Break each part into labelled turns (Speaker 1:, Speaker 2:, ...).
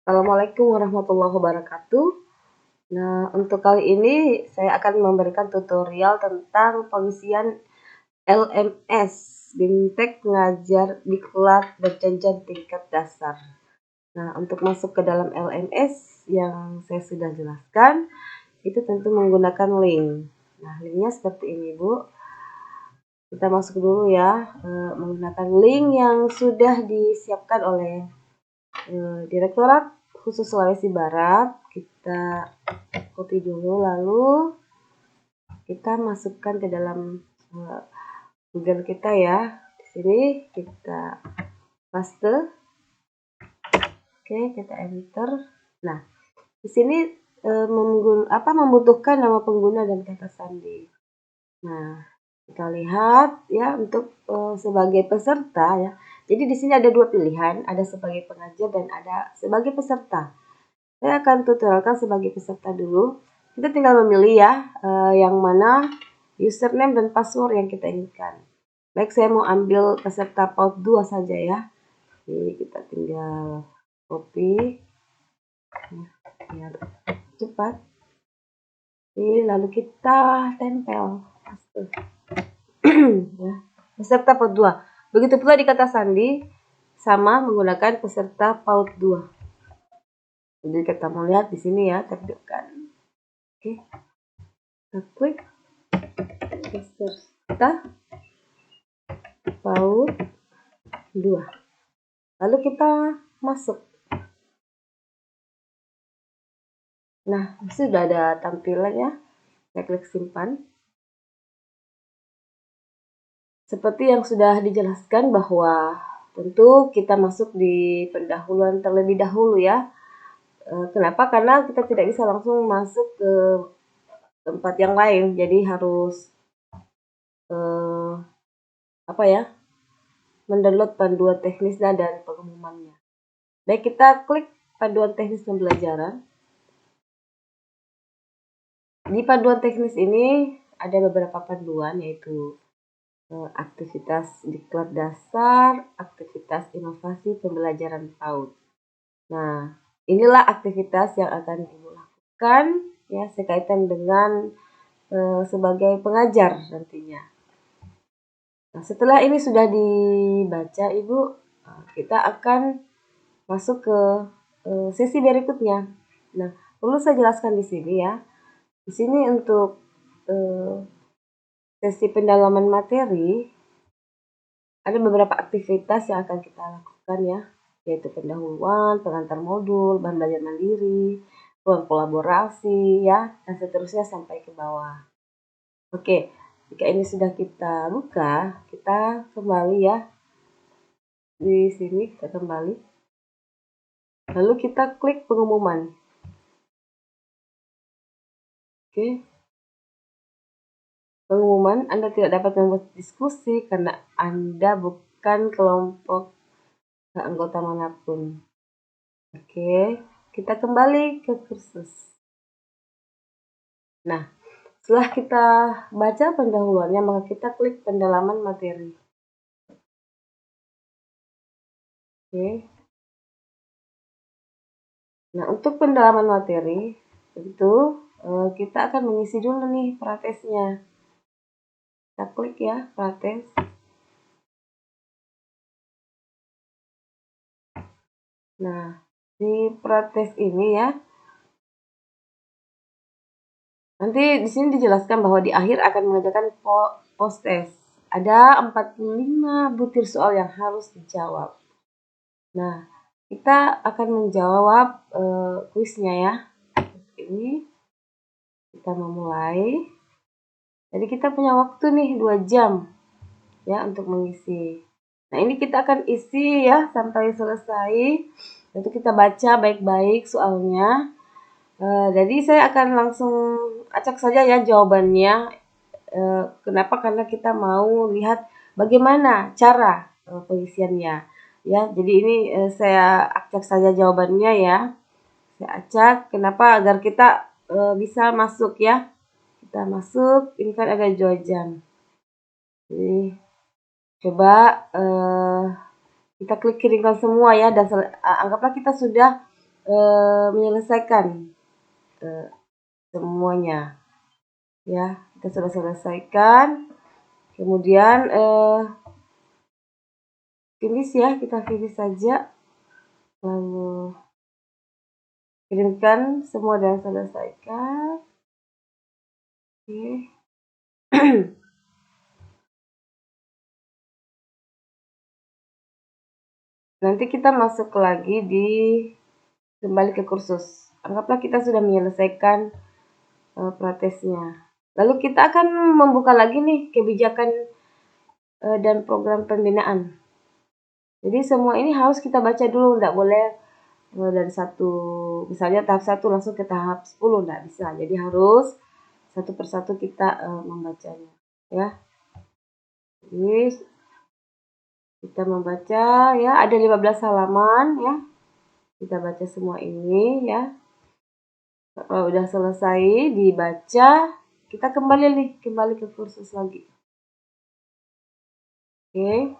Speaker 1: Assalamualaikum warahmatullahi wabarakatuh. Nah, untuk kali ini saya akan memberikan tutorial tentang pengisian LMS BIMTEK Ngajar Diklat Berjenjang Tingkat Dasar. Nah, untuk masuk ke dalam LMS yang saya sudah jelaskan, itu tentu menggunakan link. Nah, linknya seperti ini, Bu. Kita masuk dulu ya, menggunakan link yang sudah disiapkan oleh Direktorat Khusus Sulawesi Barat. Kita copy dulu, lalu kita masukkan ke dalam Google kita ya. Di sini kita paste. Oke, kita enter. Nah, di sini membutuhkan nama pengguna dan kata sandi. Nah, kita lihat ya untuk sebagai peserta ya. Jadi di sini ada dua pilihan, ada sebagai pengajar dan ada sebagai peserta. Saya akan tutorialkan sebagai peserta dulu. Kita tinggal memilih ya yang mana username dan password yang kita inginkan. Baik, saya mau ambil peserta PAUD 2 saja ya. Jadi kita tinggal copy biar cepat. Jadi lalu kita tempel. Ya. Peserta PAUD 2. Begitu pula di kata sandi sama menggunakan peserta PAUD 2. Jadi kita mau lihat di sini ya, tampilkan. Oke. Kita klik peserta PAUD 2. Lalu kita masuk. Nah, sudah ada tampilan ya. Saya klik simpan. Seperti yang sudah dijelaskan bahwa tentu kita masuk di pendahuluan terlebih dahulu ya. Kenapa? Karena kita tidak bisa langsung masuk ke tempat yang lain. Jadi harus mendownload panduan teknisnya dan pengumumannya. Baik, kita klik panduan teknis pembelajaran. Di panduan teknis ini ada beberapa panduan, yaitu aktivitas diklat dasar, aktivitas inovasi pembelajaran PAUD. Nah, inilah aktivitas yang akan Ibu lakukan ya sekaitan dengan sebagai pengajar nantinya. Nah, setelah ini sudah dibaca Ibu, kita akan masuk ke sesi berikutnya. Nah, perlu saya jelaskan di sini ya. Di sini untuk sesi pendalaman materi ada beberapa aktivitas yang akan kita lakukan ya, yaitu pendahuluan, pengantar modul, bahan belajar mandiri, ruang kolaborasi ya, dan seterusnya sampai ke bawah. Oke, jika ini sudah kita buka, kita kembali ya. Di sini kita kembali. Lalu kita klik pengumuman. Oke. Pengumuman, Anda tidak dapat membuat diskusi karena Anda bukan kelompok anggota manapun. Oke, kita kembali ke kursus. Nah, setelah kita baca pendahuluannya, maka kita klik pendalaman materi. Oke. Nah, untuk pendalaman materi, tentu kita akan mengisi dulu nih pratesnya. Kita klik ya, prates. Nah, di prates ini ya, nanti di sini dijelaskan bahwa di akhir akan mengerjakan post test. Ada 45 butir soal yang harus dijawab. Nah, kita akan menjawab kuisnya ya. Ini kita memulai. Jadi kita punya waktu nih 2 jam ya untuk mengisi. Nah, ini kita akan isi ya sampai selesai. Untuk kita baca baik-baik soalnya. Jadi saya akan langsung acak saja ya jawabannya. Kenapa? Karena kita mau lihat bagaimana cara pengisiannya. Ya, jadi ini saya acak saja jawabannya ya. Saya acak. Kenapa? Agar kita bisa masuk ya. Kita masuk. Ini kan ada 2 jam. Jadi coba kita klik kirimkan semua ya, dan anggaplah kita sudah menyelesaikan semuanya ya. Kita sudah selesaikan, kemudian finish ya, kita finish saja, lalu kirimkan semua dan selesaikan. Oke. Nanti kita masuk lagi kembali ke kursus. Anggaplah kita sudah menyelesaikan pratesnya. Lalu kita akan membuka lagi nih kebijakan dan program pembinaan. Jadi semua ini harus kita baca dulu, tidak boleh dari misalnya tahap 1 langsung ke tahap 10, tidak bisa. Jadi harus satu persatu kita membacanya ya. Jadi kita membaca ya, ada 15 halaman ya. Kita baca semua ini ya. Kalau udah selesai dibaca, kita kembali ke kursus lagi. Oke.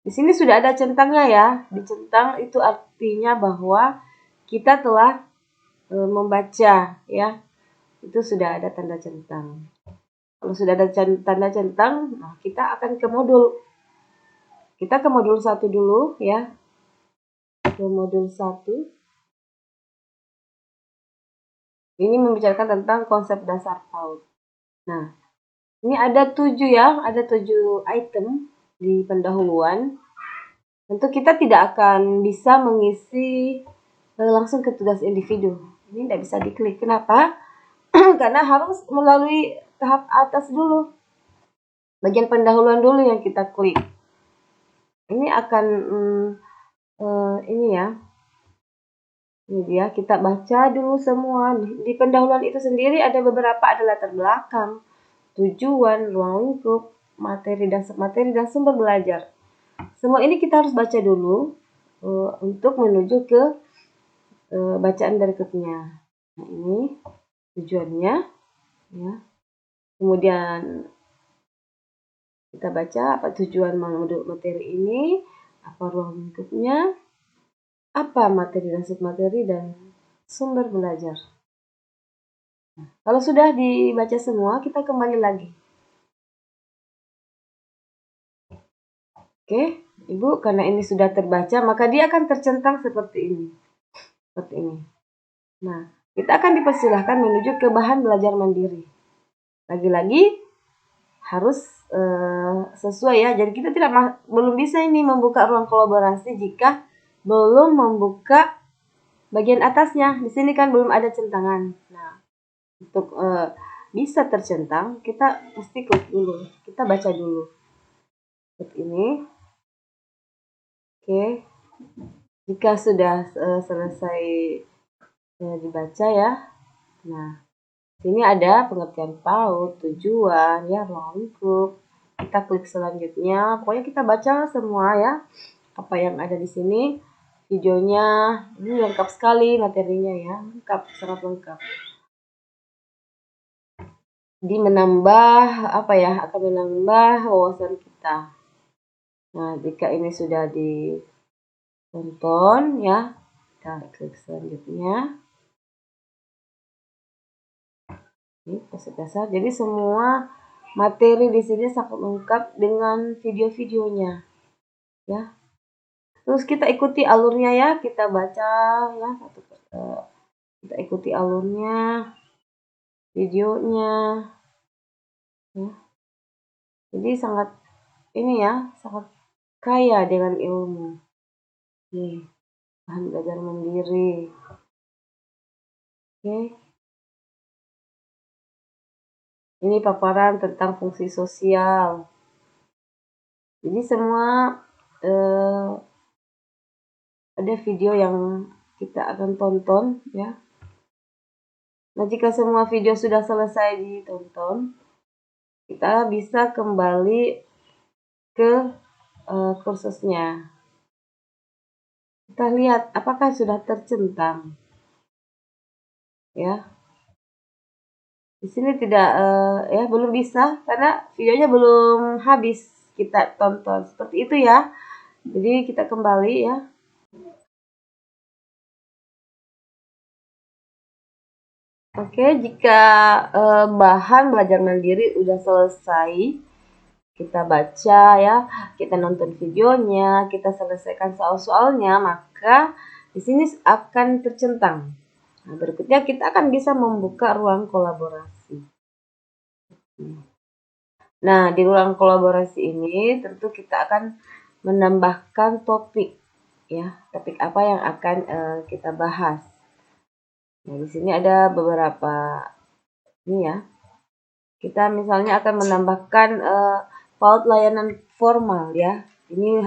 Speaker 1: Di sini sudah ada centangnya ya. Di centang itu artinya bahwa kita telah membaca ya. Itu sudah ada tanda centang. Kalau sudah ada tanda centang, nah kita akan ke modul. Kita ke modul 1 dulu ya. Ke modul 1. Ini membicarakan tentang konsep dasar PAUD. Nah, ini ada 7 ya, ada 7 item di pendahuluan. Tentu kita tidak akan bisa mengisi langsung ke tugas individu. Ini tidak bisa diklik. Kenapa? Karena harus melalui tahap atas dulu. Bagian pendahuluan dulu yang kita klik. Ini akan ini ya. Ini dia, kita baca dulu semua. Di pendahuluan itu sendiri ada beberapa, ada latar belakang, tujuan, ruang lingkup, materi dan sumber belajar. Semua ini kita harus baca dulu untuk menuju ke bacaan berikutnya. Nah, ini tujuannya ya. Kemudian kita baca apa tujuan materi ini, apa ruang lingkupnya, apa materi dan submateri dan sumber belajar. Nah, kalau sudah dibaca semua, kita kembali lagi. Oke, Ibu, karena ini sudah terbaca, maka dia akan tercentang seperti ini. Seperti ini. Nah, kita akan dipersilahkan menuju ke bahan belajar mandiri. Lagi-lagi harus sesuai ya. Jadi kita belum bisa ini membuka ruang kolaborasi jika belum membuka bagian atasnya. Di sini kan belum ada centangan. Nah, untuk bisa tercentang, kita mesti klik dulu. Kita baca dulu. Seperti ini. Oke. Jika sudah selesai dibaca ya. Nah, sini ada pengertian PAUD, tujuan, ya, ruang lingkup. Kita klik selanjutnya. Pokoknya kita baca semua ya. Apa yang ada di sini. Videonya ini lengkap sekali materinya ya. Lengkap, sangat lengkap. Jadi menambah akan menambah wawasan kita. Nah, jika ini sudah ditonton ya, kita klik selanjutnya. Ini konsep dasar. Jadi semua materi di sini sangat lengkap dengan video-videonya. Ya. Terus kita ikuti alurnya ya, kita baca ya kita ikuti alurnya, videonya. Ya. Jadi sangat sangat kaya dengan ilmu. Nih, bahan belajar mandiri. Oke. Ini paparan tentang fungsi sosial. Jadi semua ada video yang kita akan tonton ya. Nah, jika semua video sudah selesai ditonton, kita bisa kembali ke kursusnya. Kita lihat apakah sudah tercentang. Ya. Di sini tidak belum bisa karena videonya belum habis kita tonton. Seperti itu ya. Jadi kita kembali ya. Oke, jika bahan belajar mandiri udah selesai, kita baca ya, kita nonton videonya, kita selesaikan soal-soalnya, maka di sini akan tercentang. Nah, berikutnya kita akan bisa membuka ruang kolaborasi. Nah, di ruang kolaborasi ini tentu kita akan menambahkan topik ya, topik apa yang akan kita bahas. Nah, di sini ada beberapa ini ya. Kita misalnya akan menambahkan PAUD layanan formal ya. Ini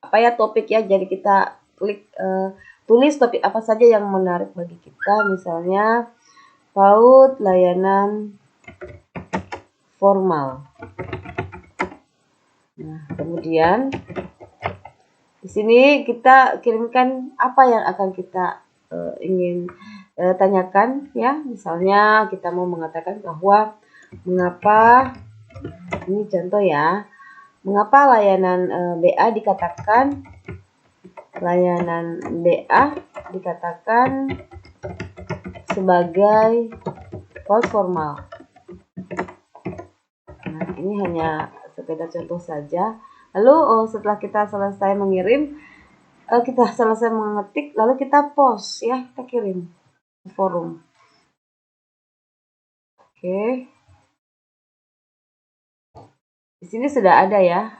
Speaker 1: apa ya topik ya. Jadi kita klik tulis topik apa saja yang menarik bagi kita. Misalnya PAUD layanan formal. Nah, kemudian di sini kita kirimkan apa yang akan kita ingin tanyakan ya. Misalnya kita mau mengatakan bahwa mengapa, ini contoh ya, mengapa layanan BA dikatakan sebagai PAUD formal. Nah, ini hanya sekedar contoh saja. Lalu setelah kita selesai mengirim, kita selesai mengetik, lalu kita post ya, kita kirim ke forum. Oke. Di sini sudah ada ya.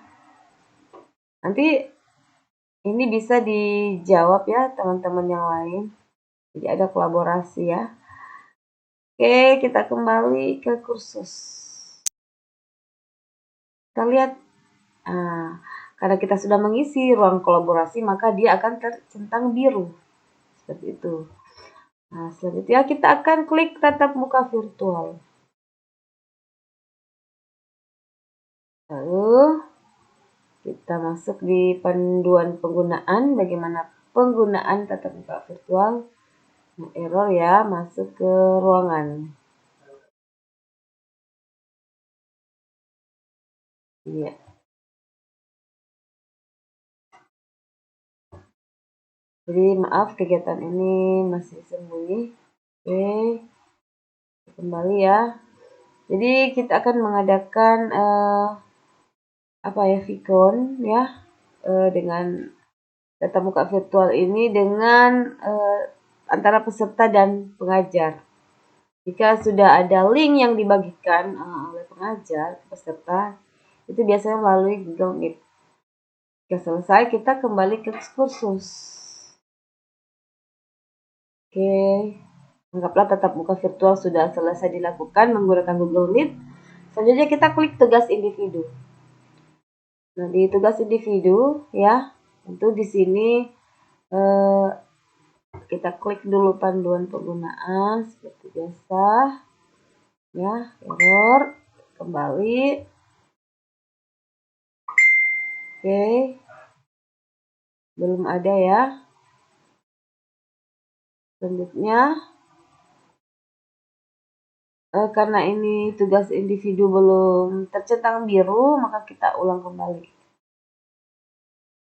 Speaker 1: Nanti ini bisa dijawab ya teman-teman yang lain. Jadi ada kolaborasi ya. Oke, kita kembali ke kursus. Kita lihat. Nah, karena kita sudah mengisi ruang kolaborasi, maka dia akan tercentang biru. Seperti itu. Nah, selanjutnya kita akan klik tatap muka virtual. Lalu kita masuk di panduan penggunaan, bagaimana penggunaan tatap muka virtual. Nah, error ya, masuk ke ruangan. Iya. Jadi maaf kegiatan ini masih sembunyi. Oke, kembali ya. Jadi kita akan mengadakan apa ya, Vicon ya, dengan tatap muka virtual ini dengan antara peserta dan pengajar. Jika sudah ada link yang dibagikan oleh pengajar ke peserta, itu biasanya melalui Google Meet. Jika selesai, kita kembali ke kursus. Oke, anggaplah tatap muka virtual sudah selesai dilakukan menggunakan Google Meet. Selanjutnya kita klik tugas individu. Nah, di tugas individu ya, tentu di sini kita klik dulu panduan penggunaan seperti biasa. Ya, error, kembali. Oke, belum ada ya. Selanjutnya, karena ini tugas individu belum tercentang biru, maka kita ulang kembali.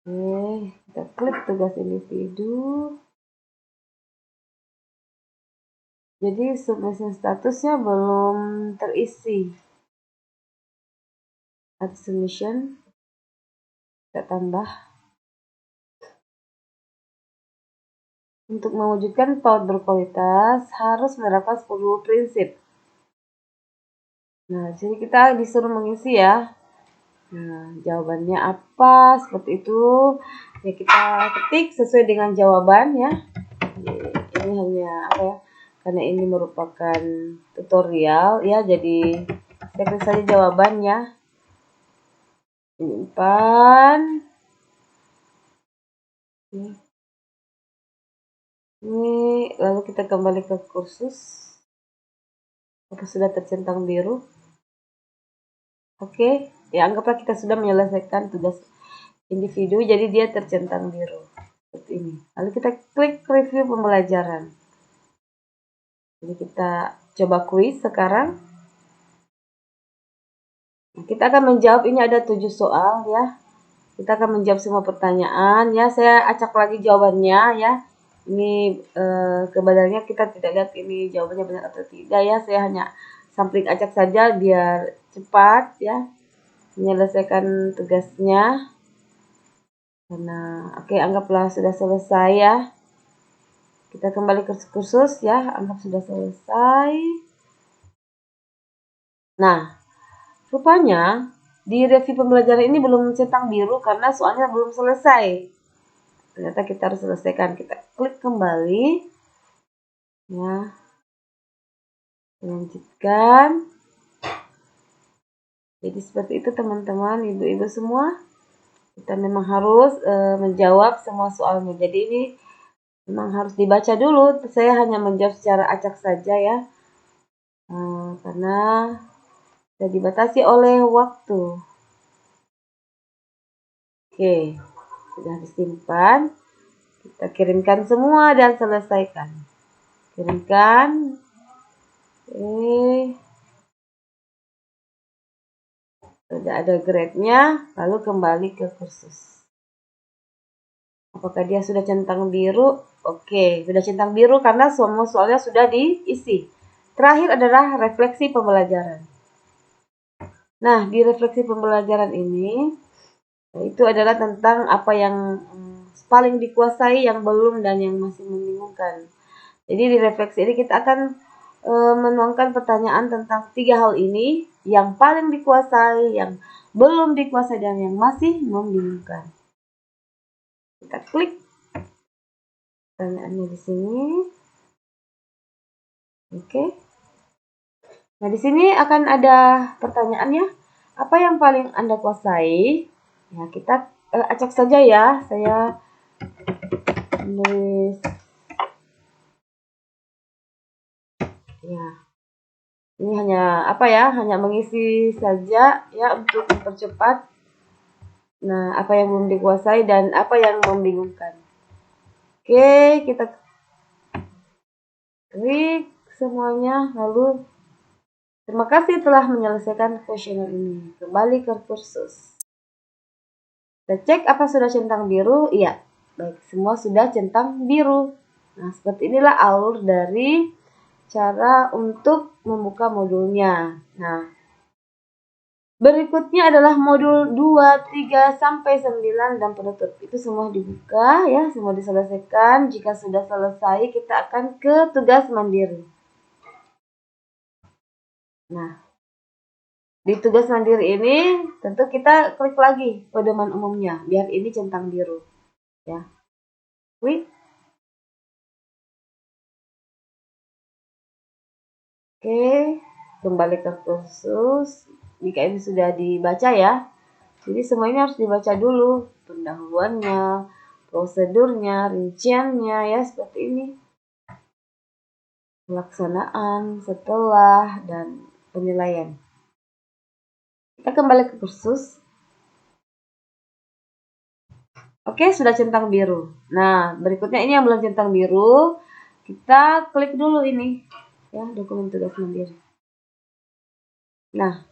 Speaker 1: Oke, kita klik tugas individu. Jadi submission statusnya belum terisi. Add submission, kita tambah. Untuk mewujudkan PAUD berkualitas harus menerapkan 10 prinsip. Nah, jadi kita disuruh mengisi ya. Nah, jawabannya apa? Seperti itu. Ya, kita ketik sesuai dengan jawaban ya. Ini hanya apa ya? Karena ini merupakan tutorial ya, jadi saya ketik saja jawabannya. Simpan. Ini lalu kita kembali ke kursus. Apa sudah tercentang biru? Oke, ya anggaplah kita sudah menyelesaikan tugas individu, jadi dia tercentang biru seperti ini. Lalu kita klik review pembelajaran. Jadi kita coba kuis sekarang. Kita akan menjawab, ini ada 7 soal ya. Kita akan menjawab semua pertanyaan ya. Saya acak lagi jawabannya ya. Ini kebenarannya kita tidak lihat ini jawabannya benar atau tidak ya. Saya hanya sampling acak saja biar cepat ya menyelesaikan tugasnya. Karena oke, anggaplah sudah selesai ya. Kita kembali ke kursus ya, anggap sudah selesai. Nah, rupanya di review pembelajaran ini belum centang biru karena soalnya belum selesai. Ternyata kita harus selesaikan. Kita klik kembali. Ya. Lanjutkan. Jadi seperti itu teman-teman, ibu-ibu semua. Kita memang harus menjawab semua soalnya. Jadi ini memang harus dibaca dulu. Saya hanya menjawab secara acak saja ya. Karena sudah dibatasi oleh waktu. Oke, sudah disimpan. Kita kirimkan semua dan selesaikan. Kirimkan. Oke. Sudah ada grade-nya, lalu kembali ke kursus. Apakah dia sudah centang biru? Oke, sudah centang biru karena semua soalnya sudah diisi. Terakhir adalah refleksi pembelajaran. Nah, di refleksi pembelajaran ini, itu adalah tentang apa yang paling dikuasai, yang belum, dan yang masih membingungkan. Jadi di refleksi ini kita akan menuangkan pertanyaan tentang 3 hal ini, yang paling dikuasai, yang belum dikuasai, dan yang masih membingungkan. Kita klik pertanyaannya di sini. Oke. Nah, di sini akan ada pertanyaannya. Apa yang paling Anda kuasai? Ya, kita acak saja ya. Saya menulis ya. Ini hanya apa ya? Hanya mengisi saja ya untuk mempercepat. Nah, apa yang belum dikuasai dan apa yang membingungkan. Oke, kita klik semuanya lalu terima kasih telah menyelesaikan kuesioner ini. Kembali ke kursus. Kita cek apa sudah centang biru? Iya, baik, semua sudah centang biru. Nah, seperti inilah alur dari cara untuk membuka modulnya. Nah, berikutnya adalah modul 2, 3, sampai 9 dan penutup. Itu semua dibuka ya, semua diselesaikan. Jika sudah selesai, kita akan ke tugas mandiri. Nah, di tugas mandiri ini tentu kita klik lagi pedoman umumnya biar ini centang biru ya. Klik. Oke, kembali ke kursus. Jika ini sudah dibaca ya. Jadi semuanya harus dibaca dulu, pendahuluannya, prosedurnya, rinciannya ya seperti ini. Pelaksanaan, setelah, dan penilaian. Kita kembali ke kursus. Oke, sudah centang biru. Nah, berikutnya ini yang belum centang biru. Kita klik dulu ini. Ya, dokumen tugas mandiri. Nah,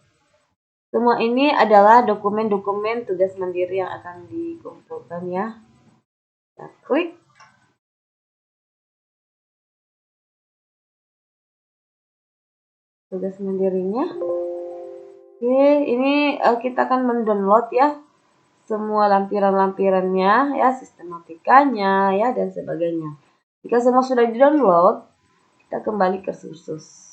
Speaker 1: semua ini adalah dokumen-dokumen tugas mandiri yang akan dikumpulkan ya. Kita klik. Tugas mandirinya. Oke, ini kita akan mendownload ya semua lampiran-lampirannya ya, sistematikanya ya dan sebagainya. Jika semua sudah di-download, kita kembali ke kursus.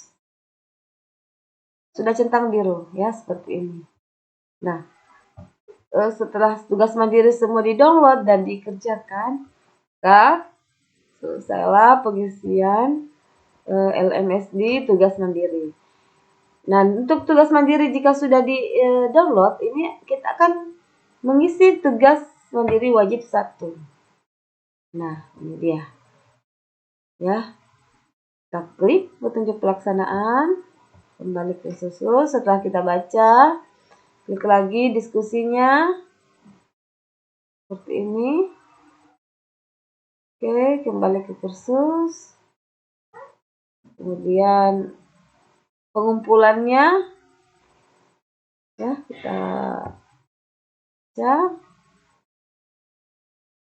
Speaker 1: Sudah centang biru ya seperti ini. Nah, setelah tugas mandiri semua di-download dan dikerjakan, maka selesailah pengisian LMSD tugas mandiri. Nah, untuk tugas mandiri jika sudah di-download, ini kita akan mengisi tugas mandiri wajib 1. Nah, ini dia. Ya. Kita klik petunjuk pelaksanaan, kembali ke kursus. Setelah kita baca, klik lagi diskusinya. Seperti ini. Oke, kembali ke kursus. Kemudian pengumpulannya ya kita baca.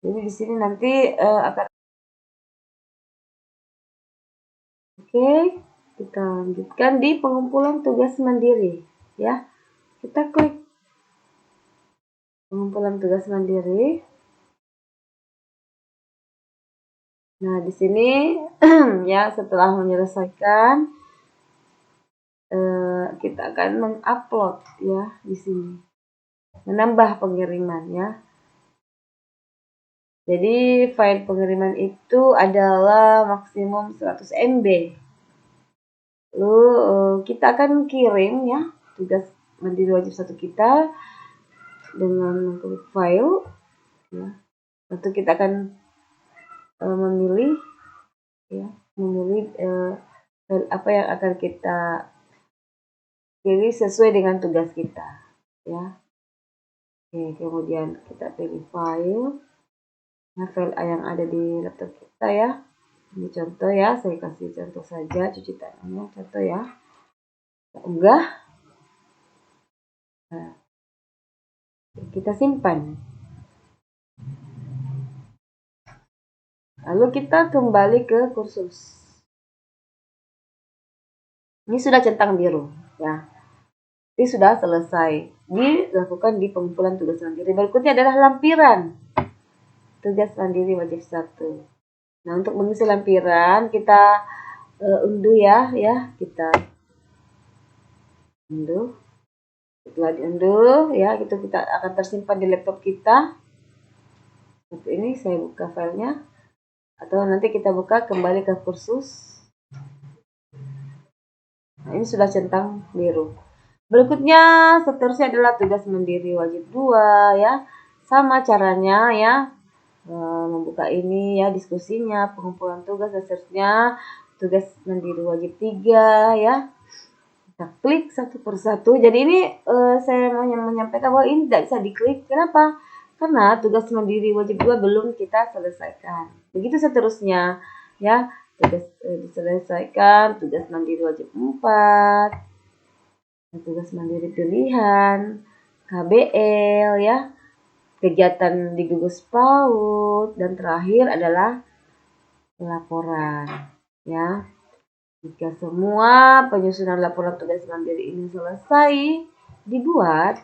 Speaker 1: Jadi di sini nanti akan Oke, kita lanjutkan di pengumpulan tugas mandiri ya. Kita klik pengumpulan tugas mandiri. Nah, di sini ya setelah menyelesaikan kita akan mengupload ya di sini. Menambah pengiriman ya. Jadi file pengiriman itu adalah maksimum 100 MB. Lalu kita akan kirim ya tugas mandiri wajib 1 kita dengan mengklik file ya. Lalu kita akan memilih file apa yang akan kita pilih sesuai dengan tugas kita ya. Oke, kemudian kita pilih file. Nah, file yang ada di laptop kita ya. Ini contoh ya, saya kasih contoh saja cuci tangannya, contoh ya. Kita unggah. Nah, kita simpan. Lalu kita kembali ke kursus. Ini sudah centang biru ya. Ini sudah selesai dilakukan di pengumpulan tugas mandiri. Berikutnya adalah lampiran tugas mandiri wajib 1. Nah, untuk mengisi lampiran kita unduh ya, kita unduh. Setelah diunduh ya, itu kita akan tersimpan di laptop kita. Seperti ini, saya buka filenya. Atau nanti kita buka kembali ke kursus. Nah, ini sudah centang biru. Berikutnya seterusnya adalah tugas mandiri wajib 2 ya. Sama caranya ya. Membuka ini ya, diskusinya, pengumpulan tugas dan seterusnya. Tugas mandiri wajib 3 ya. Kita klik satu persatu. Jadi ini saya mau menyampaikan bahwa ini tidak bisa diklik. Kenapa? Karena tugas mandiri wajib 2 belum kita selesaikan. Begitu seterusnya ya. Tugas diselesaikan, tugas mandiri wajib 4, tugas mandiri pilihan, KBL ya, kegiatan di gugus PAUD, dan terakhir adalah laporan ya. Jika semua penyusunan laporan tugas mandiri ini selesai dibuat,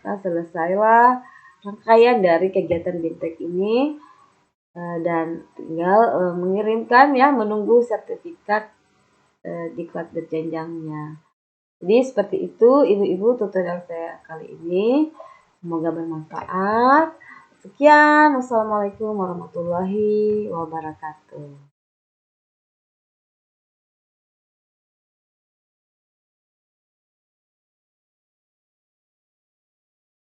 Speaker 1: nah selesailah rangkaian dari kegiatan BIMTEK ini dan tinggal mengirimkan ya, menunggu sertifikat diklat berjenjangnya. Jadi seperti itu ibu-ibu tutorial saya kali ini. Semoga bermanfaat. Sekian, wassalamualaikum warahmatullahi wabarakatuh.